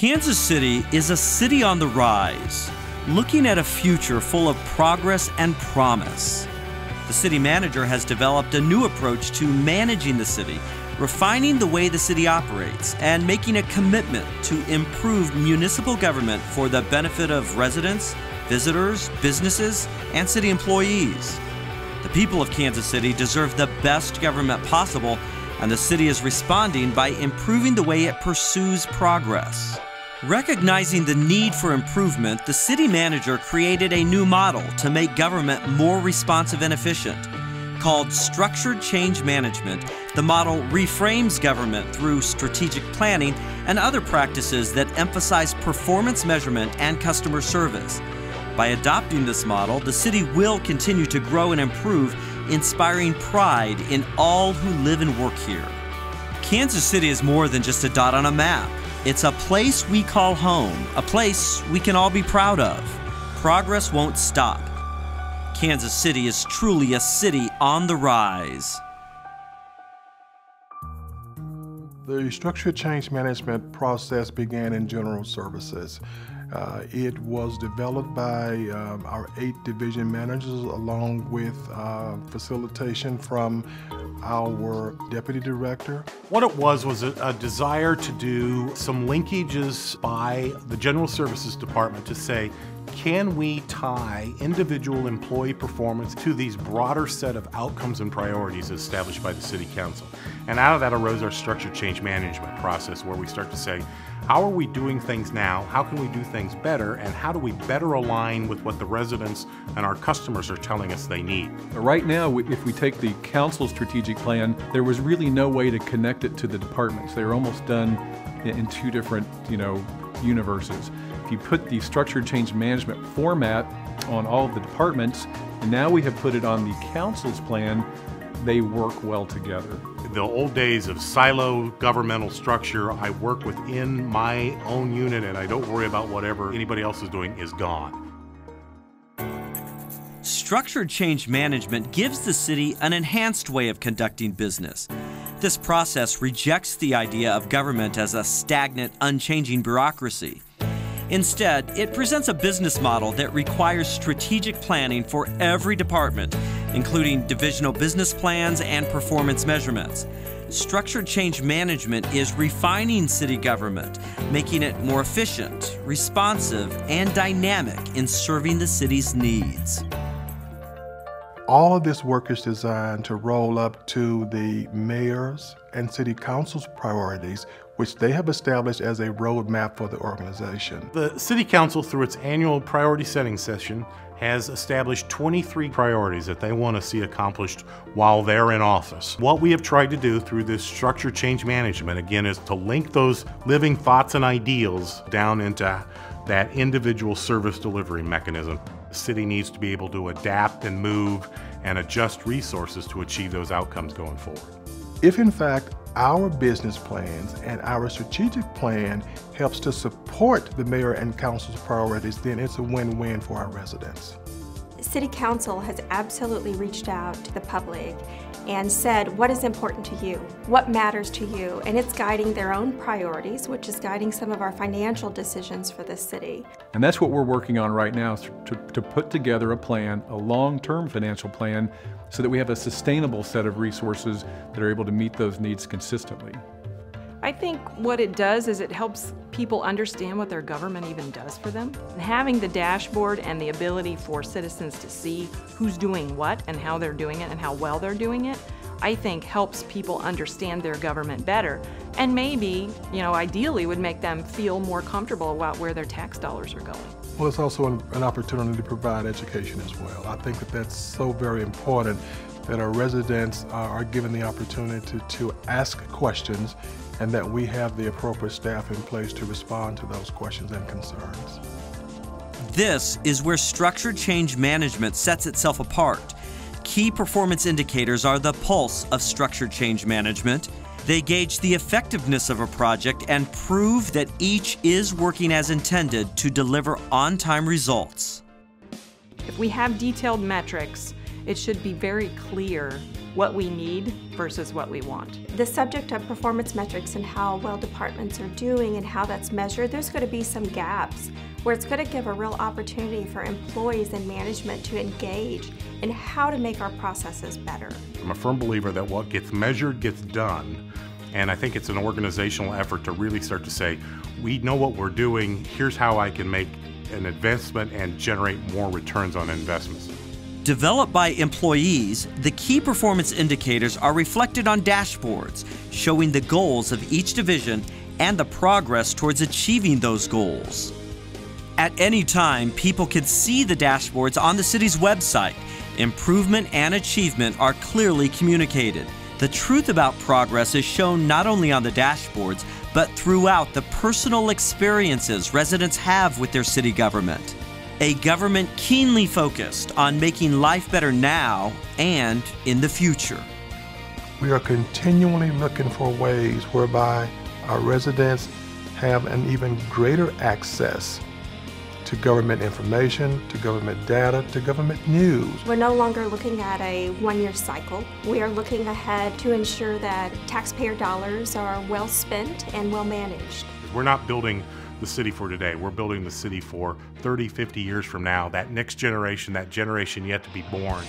Kansas City is a city on the rise, looking at a future full of progress and promise. The city manager has developed a new approach to managing the city, refining the way the city operates, and making a commitment to improve municipal government for the benefit of residents, visitors, businesses, and city employees. The people of Kansas City deserve the best government possible, and the city is responding by improving the way it pursues progress. Recognizing the need for improvement, the city manager created a new model to make government more responsive and efficient. Called Structured Change Management, the model reframes government through strategic planning and other practices that emphasize performance measurement and customer service. By adopting this model, the city will continue to grow and improve, inspiring pride in all who live and work here. Kansas City is more than just a dot on a map. It's a place we call home, a place we can all be proud of. Progress won't stop. Kansas City is truly a city on the rise. The structured change management process began in general services. It was developed by our 8 division managers along with facilitation from our deputy director. What it was a desire to do some linkages by the general services department to say, can we tie individual employee performance to these broader set of outcomes and priorities established by the City Council? And out of that arose our structured change management process, where we start to say, how are we doing things now? How can we do things better? And how do we better align with what the residents and our customers are telling us they need? Right now, if we take the council strategic plan, there was really no way to connect it to the departments. They were almost done in 2 different, universes. If you put the structured change management format on all of the departments, and now we have put it on the council's plan, they work well together. The old days of silo governmental structure, I work within my own unit and I don't worry about whatever anybody else is doing, is gone. Structured change management gives the city an enhanced way of conducting business. This process rejects the idea of government as a stagnant, unchanging bureaucracy. Instead, it presents a business model that requires strategic planning for every department, including divisional business plans and performance measurements. Structured change management is refining city government, making it more efficient, responsive, and dynamic in serving the city's needs. All of this work is designed to roll up to the mayor's and city council's priorities, which they have established as a roadmap for the organization. The City Council, through its annual priority setting session, has established 23 priorities that they want to see accomplished while they're in office. What we have tried to do through this structured change management, again, is to link those living thoughts and ideals down into that individual service delivery mechanism. The city needs to be able to adapt and move and adjust resources to achieve those outcomes going forward. If in fact our business plans and our strategic plan helps to support the mayor and council's priorities, then it's a win-win for our residents. City Council has absolutely reached out to the public and said, what is important to you? What matters to you? And it's guiding their own priorities, which is guiding some of our financial decisions for the city. And that's what we're working on right now, is to put together a plan, a long-term financial plan, so that we have a sustainable set of resources that are able to meet those needs consistently. I think what it does is it helps people understand what their government even does for them. And having the dashboard and the ability for citizens to see who's doing what and how they're doing it and how well they're doing it, I think helps people understand their government better, and maybe, ideally would make them feel more comfortable about where their tax dollars are going. Well, it's also an opportunity to provide education as well. I think that that's so very important, that our residents are given the opportunity to ask questions, and that we have the appropriate staff in place to respond to those questions and concerns. This is where structured change management sets itself apart. Key performance indicators are the pulse of structured change management. They gauge the effectiveness of a project and prove that each is working as intended to deliver on-time results. If we have detailed metrics, it should be very clear what we need versus what we want. The subject of performance metrics and how well departments are doing and how that's measured, there's going to be some gaps where it's going to give a real opportunity for employees and management to engage in how to make our processes better. I'm a firm believer that what gets measured gets done. And I think it's an organizational effort to really start to say, we know what we're doing, here's how I can make an investment and generate more returns on investments. Developed by employees, the key performance indicators are reflected on dashboards, showing the goals of each division and the progress towards achieving those goals. At any time, people can see the dashboards on the city's website. Improvement and achievement are clearly communicated. The truth about progress is shown not only on the dashboards, but throughout the personal experiences residents have with their city government. A government keenly focused on making life better now and in the future. We are continually looking for ways whereby our residents have an even greater access to government information, to government data, to government news. We're no longer looking at a one-year cycle. We are looking ahead to ensure that taxpayer dollars are well spent and well managed. We're not building the city for today. We're building the city for 30, 50 years from now, that next generation, that generation yet to be born.